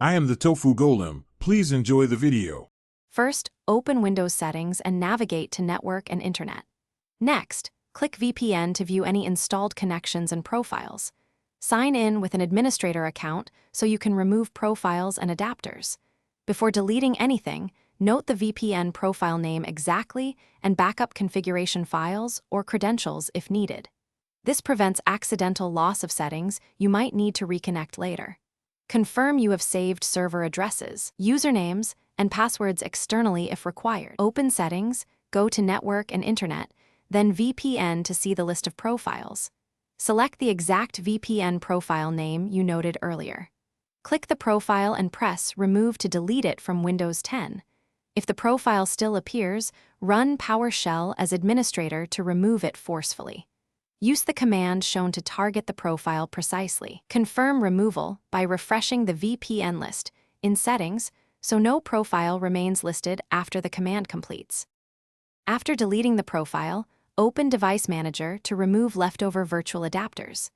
I am the Tofu Golem. Please enjoy the video. First, open Windows Settings and navigate to Network and Internet. Next, click VPN to view any installed connections and profiles. Sign in with an administrator account so you can remove profiles and adapters. Before deleting anything, note the VPN profile name exactly and backup configuration files or credentials if needed. This prevents accidental loss of settings you might need to reconnect later. Confirm you have saved server addresses, usernames, and passwords externally if required. Open Settings, go to Network and Internet, then VPN to see the list of profiles. Select the exact VPN profile name you noted earlier. Click the profile and press Remove to delete it from Windows 10. If the profile still appears, run PowerShell as administrator to remove it forcefully. Use the command shown to target the profile precisely. Confirm removal by refreshing the VPN list in Settings so no profile remains listed after the command completes. After deleting the profile, open Device Manager to remove leftover virtual adapters.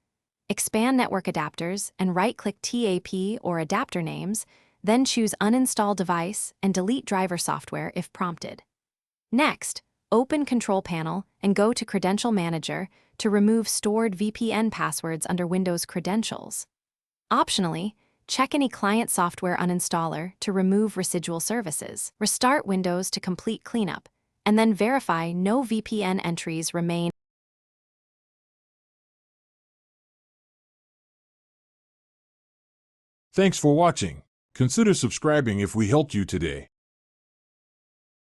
Expand Network Adapters and right-click TAP or adapter names, then choose Uninstall Device and delete driver software if prompted. Next, open Control Panel and go to Credential Manager to remove stored VPN passwords under Windows Credentials. Optionally, check any client software uninstaller to remove residual services. Restart Windows to complete cleanup, and then verify no VPN entries remain. Thanks for watching. Consider subscribing if we helped you today.